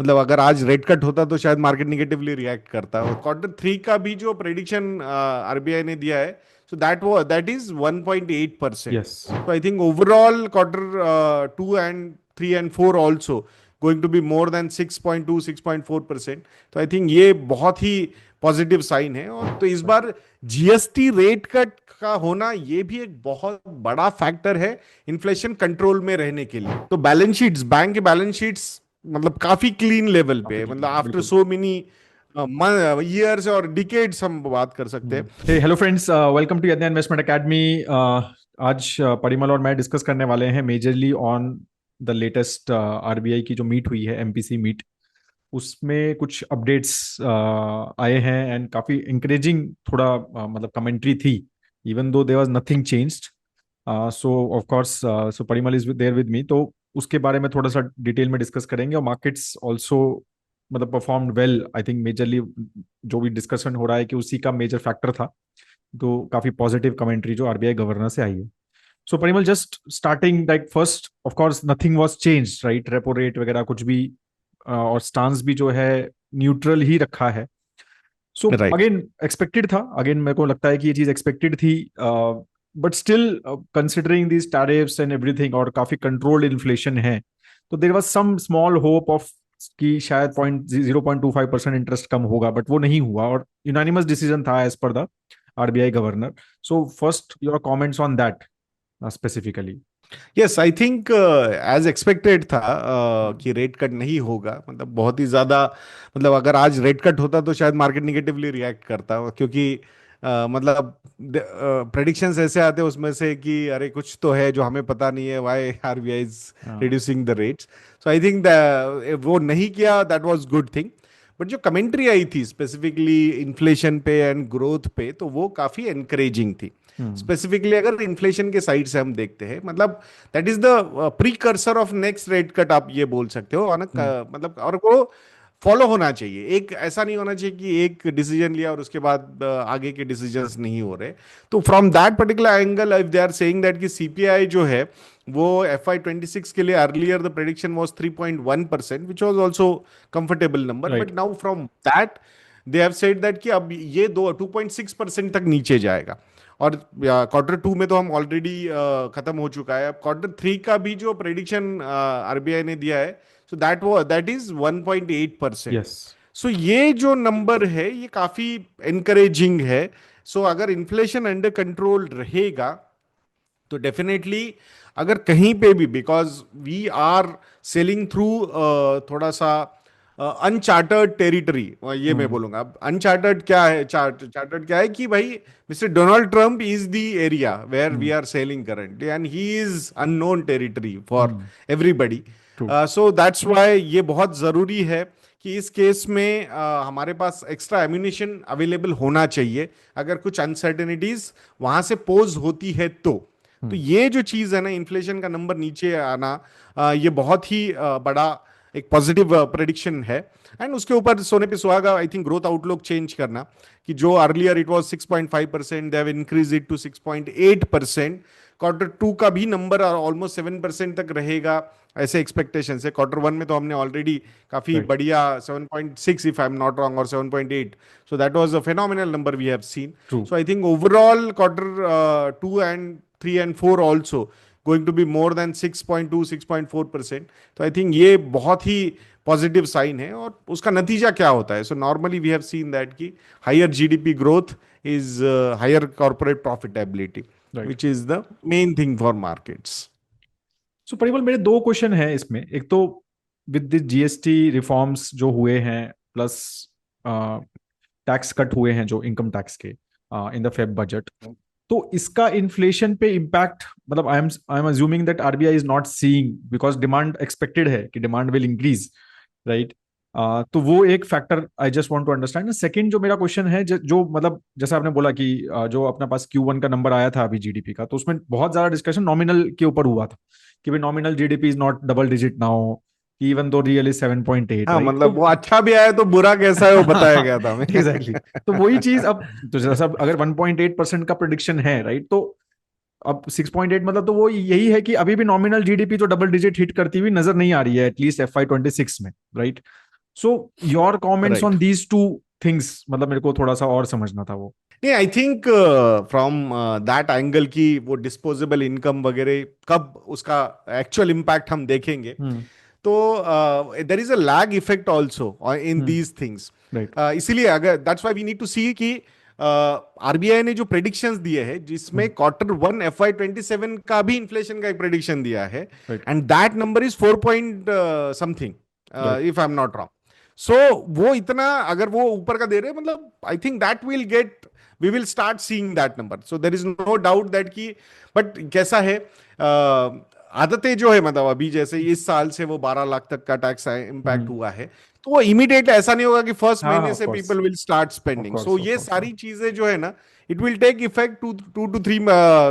मतलब अगर आज रेट कट होता तो शायद मार्केट निगेटिवली रिएक्ट करता। और क्वार्टर थ्री का भी जो प्रेडिक्शन आरबीआई ने दिया है, सो दैट इज 1.8%। यस। तो I think overall quarter two and three and four also going to be more than 6.2 6.4%। तो आई थिंक ये बहुत ही पॉजिटिव साइन है। और तो इस बार जीएसटी रेट कट का होना ये भी एक बहुत बड़ा फैक्टर है इन्फ्लेशन कंट्रोल में रहने के लिए। तो बैलेंस शीट्स, बैंक के बैलेंस शीट्स मतलब काफी क्लीन लेवल पे काफी है। मतलब क्लीन है, आफ्टर बिल्कुल। सो मेनी ईयर्स और डिकेड्स हम बात कर सकते हैं। हे हेलो फ्रेंड्स, वेलकम टू यज्ञ इन्वेस्टमेंट एकेडमी। आज परिमल और मैं डिस्कस करने वाले हैं majorly on the latest RBI की जो मीट हुई है, एमपीसी मीट। उसमें कुछ अपडेट्स आए हैं एंड काफी इंकरेजिंग थोड़ा मतलब कमेंट्री थी, even though there was nothing changed. So of course, so Parimal is there with me, तो उसके बारे में थोड़ा सा डिटेल में डिस्कस करेंगे। और मार्केट्स आल्सो मतलब performed well, I think majorly जो भी डिस्कशन हो रहा है कि उसी का मेजर फैक्टर था। तो काफी पॉजिटिव कमेंट्री जो आरबीआई गवर्नर से आई है। So Parimal, just starting like first, of course nothing was changed, right? Repo rate वगैरह कुछ भी, और स्टांस भी जो है न्यूट्रल ही रखा है। So right. अगेन एक्सपेक्टेड था, अगेन मेरे को लगता है कि ये चीज एक्सपेक्टेड थी। But still considering these tariffs and everything, और काफी कंट्रोल्ड इन्फ्लेशन है, तो there was some small hope of कि शायद 0.25% इंटरेस्ट कम होगा, बट वो नहीं हुआ और यूनानिमस डिसीजन था as per the RBI governor. So first your comments on that specifically. Yes, I think as expected था कि रेट कट नहीं होगा। मतलब बहुत ही ज़्यादा, मतलब अगर आज रेट कट होता तो शायद मार्केट निगेटिवली रिएक्ट करता। क्योंकि मतलब प्रेडिक्शंस ऐसे आते हैं उसमें से कि अरे कुछ तो है जो हमें पता नहीं है, why RBI is reducing the rates. So I think वो नहीं किया, that was good thing. But जो कमेंट्री आई थी स्पेसिफिकली इन्फ्लेशन पे एंड ग्रोथ पे, तो वो काफ़ी एनकरेजिंग थी। स्पेसिफिकली अगर इन्फ्लेशन के साइड से हम देखते हैं, मतलब that is the precursor of next rate cut, आप ये बोल सकते हो। और मतलब और वो फॉलो होना चाहिए। एक ऐसा नहीं होना चाहिए कि एक डिसीजन लिया और उसके बाद आगे के डिसीजंस नहीं हो रहे। तो from that particular angle, if they are saying that कि सीपीआई जो है वो FY 26 के लिए earlier the prediction was 3.1%, which was also comfortable number. But right. Now from that they have said that कि अब ये 2.6% तक नीचे जाएगा। और क्वार्टर टू में तो हम ऑलरेडी खत्म हो चुका है। अब क्वार्टर थ्री का भी जो प्रेडिक्शन आरबीआई ने दिया है, सो दैट इज 1.8%। यस। सो ये जो नंबर है ये काफी एनकरेजिंग है। सो अगर इन्फ्लेशन अंडर कंट्रोल रहेगा तो डेफिनेटली, अगर कहीं पे भी, because we are sailing through थोड़ा सा अनचार्टर्ड टेरिटरी, ये मैं हम्म। बोलूंगा। अब अनचार्टर्ड क्या है, चार्टर्ड क्या है कि भाई mister Donald Trump is the area where we hmm. Are sailing currently, and he is unknown territory for hmm. Everybody. True. So that's why ये बहुत जरूरी है कि इस केस में हमारे पास एक्स्ट्रा एम्यूनिशन अवेलेबल होना चाहिए अगर कुछ अनसर्टेनिटीज वहां से पोज होती है तो ये जो चीज है ना, इन्फ्लेशन का नंबर नीचे आना, ये बहुत ही बड़ा एक पॉजिटिव प्रेडिक्शन है। एंड उसके ऊपर सोने पे सुहागा, I think growth outlook change करना, कि जो earlier it was 6.5%, they have increase it to 6.8%। Quarter two का भी नंबर ऑलमोस्ट 7% तक रहेगा, ऐसे एक्सपेक्टेशन है। क्वार्टर वन में तो हमने ऑलरेडी काफी राइट। बढ़िया 7.6 if I am not wrong, और 7.8, so that was a phenomenal number we have seen. True. So I think overall quarter two and three and four also going to be more than 6.2 6.4%। तो I think ये बहुत ही positive sign है। और उसका नतीजा क्या होता है? So normally we have seen that कि higher GDP growth is higher corporate profitability, right. Which is the main thing for markets. So Parimal, मेरे दो क्वेश्चन हैं इसमें। एक तो विद द जीएसटी रिफॉर्म्स जो हुए हैं, प्लस टैक्स कट हुए हैं जो इनकम टैक्स के इन द फेब बजट, तो इसका इन्फ्लेशन पे इम्पैक्ट, मतलब I am assuming that RBI is not seeing, because demand expected है कि डिमांड विल इंक्रीज, राइट? तो वो एक factor I just want to understand. Second जो मेरा क्वेश्चन है, जो मतलब जैसा आपने बोला कि जो अपने पास Q1 का नंबर आया था अभी जीडीपी का, तो उसमें बहुत ज्यादा डिस्कशन नॉमिनल के ऊपर हुआ था कि भाई nominal GDP is not double digit now, even though real is 7.8, हाँ, राइट? मतलब तो वो अच्छा भी आया तो बुरा कैसा है वो बताया गया था हमें। एग्जैक्टली। तो वही चीज अब, तो जैसा अब अगर 1.8% का प्रोडिक्शन है, राइट, तो अब 6.8 मतलब तो वो यही है कि अभी भी नॉमिनल जीडीपी तो डबल डिजिट हिट करती हुई नजर नहीं आ रही है, एटलीस्ट FY 26 में, right? So your comments on right. These two things, मतलब मेरे को थोड़ा सा और समझना था वो। नहीं, I think from that angle की वो डिस्पोजेबल इनकम वगैरह कब उसका एक्चुअल इम्पैक्ट हम देखेंगे, हम्म। तो there is a lag effect also in hmm. These things. Right. इसीलिए अगर that's why we need to see कि आरबीआई ने जो प्रेडिक्शंस दिए हैं, जिसमें हम्म। Q1 FY27 का भी इन्फ्लेशन का एक प्रेडिक्शन दिया है, right. And that number is 4 point something, right. If I am not wrong. So वो इतना अगर वो ऊपर का दे रहे हैं, मतलब I think that will get, we will start seeing that number, so there is no doubt that की। बट कैसा है, आदतें जो है, मतलब अभी जैसे इस साल से वो 12 लाख तक का टैक्स इम्पैक्ट हम्म। हुआ है, तो वो इमीडिएट ऐसा नहीं होगा कि फर्स्ट हाँ हाँ, महीने ऑफ से course. People will start of spending. So course, of ये कोर्स, हाँ। सारी चीजें जो है ना, it will take effect 2 to 3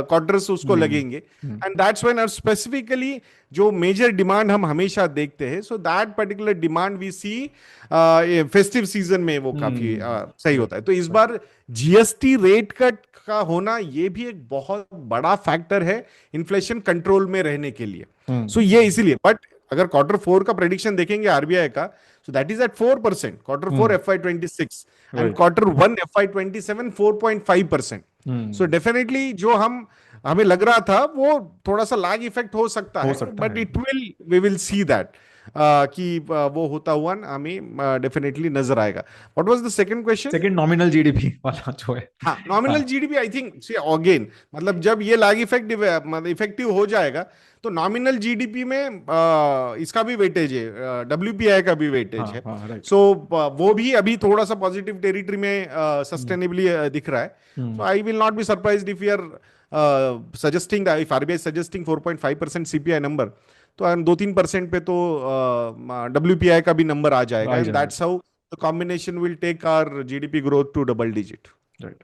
quarters उसको हम्म। लगेंगे। Hmm. And that's when specifically जो मेजर डिमांड हम हमेशा देखते हैं, so that particular demand we see festive season में वो काफी सही राइट। होता है। तो इस राइट। बार जीएसटी रेट कट का होना ये भी एक बहुत बड़ा फैक्टर है इन्फ्लेशन कंट्रोल में रहने के लिए। हम्म। सो ये इसीलिए, बट अगर Q4 का प्रेडिक्शन देखेंगे आरबीआई का, so that is at 4%, Q4 hmm. FY26, and right. Q1 FY27 4.5%। So hmm. Definitely जो हम हमें लग रहा था वो थोड़ा सा लैग इफेक्ट हो सकता हो है, सकता बट है। It will, we will see that कि वो होता हुआ हमें डेफिनेटली नजर आएगा। What was the second question? Second nominal GDP वाला जो है। हाँ, नॉमिनल हाँ। GDP I think see again, मतलब जब ये लैग इफेक्ट मतलब इफेक्टिव हो जाएगा, तो नॉमिनल जीडीपी में इसका भी वेटेज है, डब्ल्यूपीआई का भी वेटेज हाँ। है। हाँ। राइट। सो वो भी अभी थोड़ा सा पॉजिटिव टेरिटरी में हम्म। सस्टेनेबली दिख रहा है। So hmm. I will not be surprised if you are suggesting, if RBI suggesting 4.5% CPI number, तो 2-3% पे तो डब्ल्यूपीआई का भी नंबर आ आ जाएगा, ही एंड जाएगा। That's how the combination will take our GDP growth to double digit. Right.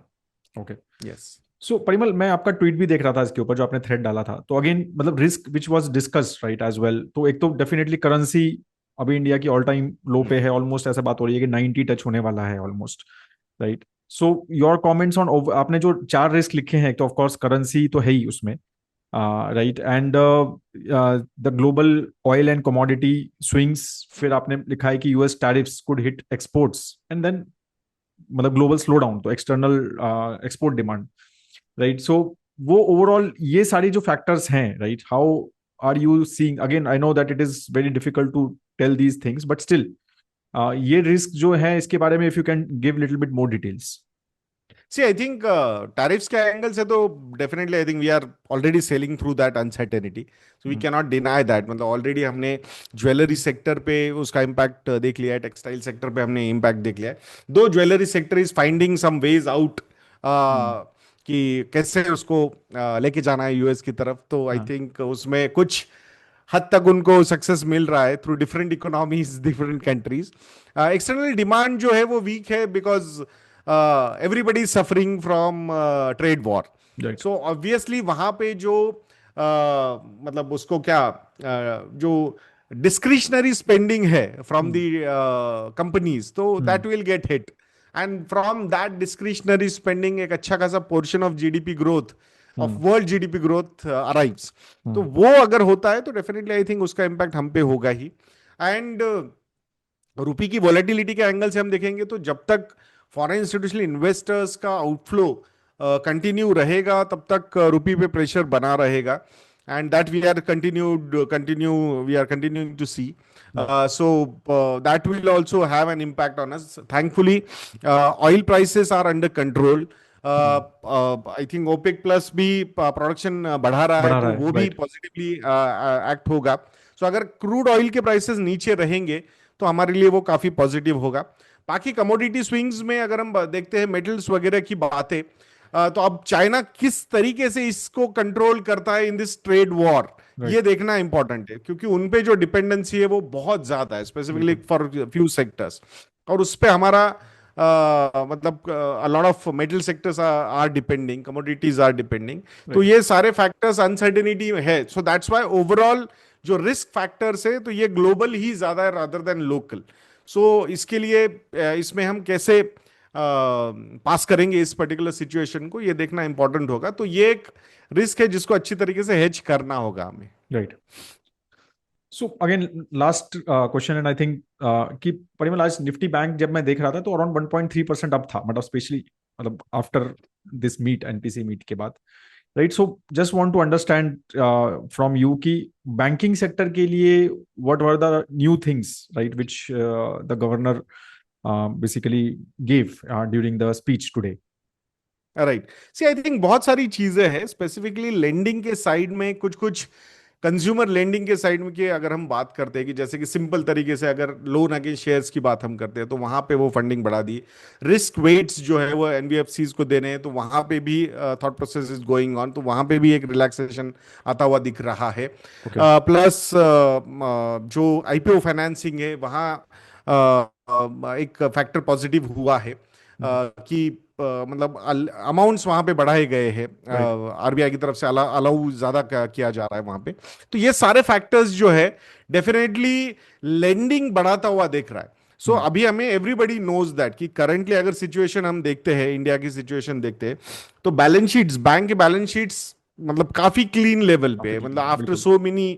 Okay. Yes. So Parimal, मैं आपका ट्वीट भी देख रहा था इसके ऊपर जो आपने थ्रेड डाला था, तो अगेन मतलब risk which was discussed right as well, तो एक तो डेफिनेटली करेंसी अभी इंडिया की ऑल टाइम लो पे है ऑलमोस्ट, ऐसा बात हो रही है कि 90 टच होने वाला है almost, right. So your comments on, आपने जो चार रिस्क लिखे हैं, एक तो ऑफ कोर्स करेंसी तो है ही उसमें, right, and the global oil and commodity swings, फिर आपने लिखा है कि US tariffs could hit exports, and then मतलब ग्लोबल स्लो डाउन, तो external export demand, right. So वो ओवरऑल ये सारी जो फैक्टर्स हैं, right, how are you seeing, again I know that it is very difficult to tell these things, but still ये risk जो है इसके बारे में if you can give little bit more details. See I think tariffs के angle से तो definitely I think we are already sailing through that uncertainty, so we cannot deny that. मतलब ऑलरेडी हमने ज्वेलरी सेक्टर पे उसका impact देख लिया है, टेक्सटाइल सेक्टर पे हमने इम्पैक्ट देख लिया है, दो jewellery sector is finding some ways out कि कैसे उसको लेके जाना है यूएस की तरफ। तो आई हाँ। थिंक उसमें कुछ हद तक उनको सक्सेस मिल रहा है through different economies, different countries. External demand जो है वो वीक है, because everybody suffering from trade war. Right. So obviously वहां पे जो मतलब उसको क्या, जो डिस्क्रिशनरी स्पेंडिंग है फ्रॉम द कंपनीज, तो hmm. That will get hit, and from that discretionary spending एक अच्छा खासा portion of GDP growth, of hmm. World GDP growth arrives. तो हम्म। वो अगर होता है तो डेफिनेटली आई थिंक उसका इम्पैक्ट हम पे होगा ही। एंड रुपी की वॉलेटिलिटी के एंगल से हम देखेंगे, तो जब तक फॉरेन इंस्टीट्यूशनल इन्वेस्टर्स का आउटफ्लो कंटिन्यू रहेगा, तब तक रुपी पे प्रेशर बना रहेगा, and that we are continuing to see. Right. So that will also have an impact on us. Thankfully, oil prices are under control. Hmm. I think OPEC plus भी production बढ़ा रहा है, बढ़ा तो रहा है, वो भी राइट। पॉजिटिवली एक्ट होगा। सो अगर क्रूड ऑयल के प्राइसेस नीचे रहेंगे, तो हमारे लिए वो काफी पॉजिटिव होगा। बाकी कमोडिटी स्विंग्स में अगर हम देखते हैं मेटल्स वगैरह की बातें, तो अब चाइना किस तरीके से इसको कंट्रोल करता है इन दिस ट्रेड वॉर, ये राइट। देखना इंपॉर्टेंट है, क्योंकि उन पे जो डिपेंडेंसी है वो बहुत ज्यादा है, स्पेसिफिकली बिल्कुल। For few sectors. और उस पे हमारा मतलब a lot of metal sectors are depending, commodities are depending. तो राइट। ये सारे फैक्टर्स अनसर्टेनिटी है, सो दैट्स व्हाई ओवरऑल जो रिस्क फैक्टर्स है, तो ये ग्लोबल ही ज्यादा है रादर देन लोकल। सो इसके लिए इसमें हम कैसे पास करेंगे इस पर्टिकुलर सिचुएशन को, ये देखना इंपॉर्टेंट होगा। तो ये एक रिस्क है जिसको अच्छी तरीके से हेज करना होगा हमें। Right. So again last question, and I think कि परिमल आज निफ्टी बैंक जब मैं देख रहा था तो अराउंड 1.3% अप था, मतलब स्पेशली मतलब after this meet, NPC meet के बाद, right? So just want to understand from you कि बैंकिंग सेक्टर के लिए what were the new things, right, which the governor basically give during the speech today? Right. See I think बहुत सारी चीजें हैं, specifically lending के side में कुछ कुछ कंज्यूमर लेंडिंग के साइड में कि अगर हम बात करते हैं कि जैसे कि सिंपल तरीके से अगर लोन अगेंस्ट शेयर्स की बात हम करते हैं तो वहां पे वो फंडिंग बढ़ा दी। रिस्क वेट्स जो है वो एनबीएफसीज को देने हैं, तो वहां पे भी thought process is going on, तो वहां पे भी एक रिलैक्सेशन आता हुआ दिख रहा है। ओके। प्लस जो आईपीओ फाइनेंसिंग है वहाँ एक फैक्टर पॉजिटिव हुआ है कि मतलब अमाउंट्स वहां पे बढ़ाए गए हैं, राइट। आरबीआई की तरफ से अलाउ ज्यादा किया जा रहा है वहां पे। तो ये सारे फैक्टर्स जो है डेफिनेटली लेंडिंग बढ़ाता हुआ दिख रहा है। सो अभी हमें एवरीबडी नोज दैट कि करंटली अगर सिचुएशन हम देखते हैं, इंडिया की सिचुएशन देखते हैं, तो बैलेंस शीट्स, बैंक के बैलेंस शीट्स मतलब काफी क्लीन लेवल पे काफी है। ठीक मतलब है, आफ्टर बिल्कुल। सो मेनी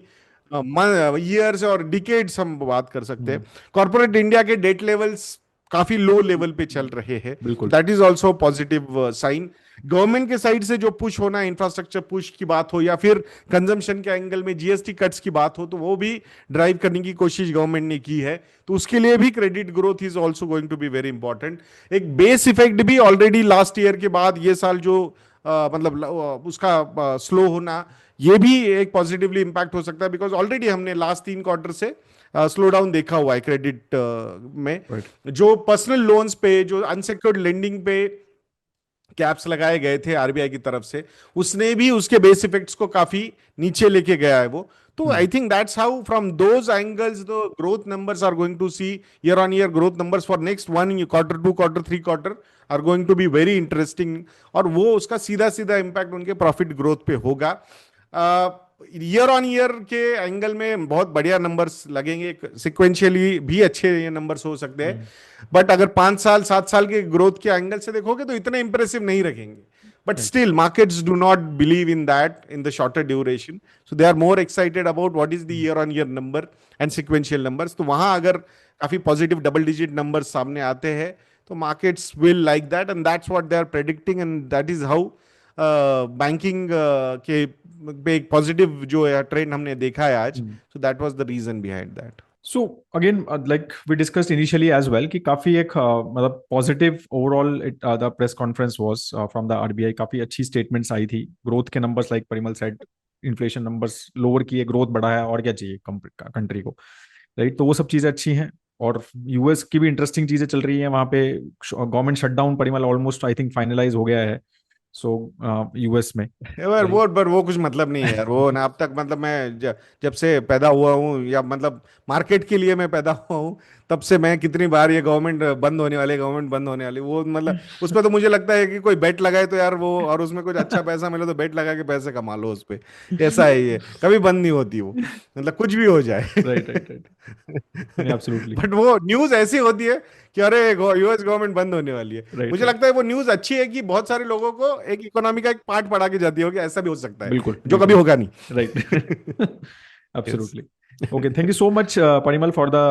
ईयर्स और डिकेड्स हम बात कर सकते हैं। हम्म, कॉर्पोरेट इंडिया के डेट लेवल्स काफी लो लेवल पे चल रहे हैं, तो बिल्कुल। That is also positive sign. Government के साइड से जो पुश होना, इंफ्रास्ट्रक्चर पुश की बात हो या फिर कंजम्पशन के एंगल में जीएसटी कट्स की बात हो, तो वो भी ड्राइव करने की कोशिश गवर्नमेंट ने की है। तो उसके लिए भी credit growth is also going to be very important. एक बेस इफेक्ट भी ऑलरेडी लास्ट ईयर के बाद ये साल जो मतलब उसका स्लो होना, ये भी एक पॉजिटिवली इंपैक्ट हो सकता है, बिकॉज ऑलरेडी हमने लास्ट 3 क्वार्टर से स्लो डाउन देखा हुआ है क्रेडिट में। राइट। जो पर्सनल लोन्स पे, जो अनसेक्योर्ड लेंडिंग पे कैप्स लगाए गए थे आरबीआई की तरफ से, उसने भी उसके बेस इफेक्ट्स को काफी नीचे लेके गया है वो। तो I think that's how from those angles the growth numbers are going to see, year on year growth numbers for next 1 quarter, 2 quarter, 3 quarter are going to be very interesting. और वो उसका सीधा सीधा इंपैक्ट उनके profit growth पे होगा। Year on year के angle में बहुत बढ़िया नंबर्स लगेंगे, सिक्वेंशियली भी अच्छे ये नंबर्स हो सकते हैं। बट अगर 5 साल 7 साल के ग्रोथ के एंगल से देखोगे तो इतने इंप्रेसिव नहीं रखेंगे। But right. Still markets do not believe in that in the shorter duration, so they are more excited about what is the year on year number and sequential numbers. तो वहां अगर काफी पॉजिटिव डबल डिजिट नंबर्स सामने आते हैं तो markets will like that, and that's what they are predicting, and that is how banking के पे एक पॉजिटिव जो है ट्रेंड हमने देखा है आज। So that was the reason behind that. So again like we discussed initially as well कि काफी एक मतलब positive overall it the press conference was from the RBI. काफी अच्छी स्टेटमेंट्स आई थी, ग्रोथ के numbers like Parimal said, inflation numbers lower किए, ग्रोथ बढ़ाया, और क्या चाहिए कंट्री को, राइट? तो वो सब चीजें अच्छी हैं। और यूएस की भी इंटरेस्टिंग चीजें चल रही हैं वहां पे। Government shutdown Parimal almost I think finalise हो गया है, सो यूएस में, यार राइट? वो पर वो कुछ मतलब नहीं है यार, वो ना अब तक मतलब मैं जब से पैदा हुआ हूँ, या मतलब मार्केट के लिए मैं पैदा हुआ हूँ, तब से मैं कितनी बार ये गवर्नमेंट बंद होने वाली, गवर्नमेंट बंद होने वाली, वो मतलब उस पर तो मुझे लगता है कि कोई बेट लगाए तो यार वो, और उसमें कुछ अच्छा पैसा मिले तो बेट लगा के पैसे कमा लो उस पे। ऐसा है ये, कभी बंद नहीं होती वो, मतलब कुछ भी हो जाए। Right, right, right. नहीं, एब्सोल्युटली। बट वो न्यूज ऐसी होती है कि अरे यूएस गवर्नमेंट बंद होने वाली है। राइट, मुझे राइट। लगता है वो न्यूज अच्छी है कि बहुत सारे लोगों को एक इकोनॉमी का एक पार्ट पढ़ा के जाती होगी, ऐसा भी हो सकता है, बिल्कुल, जो कभी बिल्कुल। होगा नहीं। Right. Yes. Absolutely. Okay, thank you so much, Parimal, for the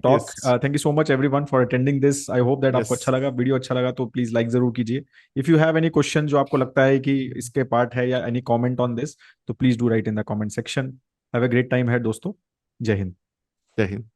talk. Yes. Thank you so much, everyone, for attending this. I hope that आपको यस। अच्छा लगा, वीडियो अच्छा लगा तो प्लीज लाइक जरूर कीजिए। If you have any question जो आपको लगता है कि इसके पार्ट है, या एनी कमेंट ऑन दिस, तो please do right in the comment section. Have a great time है दोस्तों। जय हिंद। जय हिंद।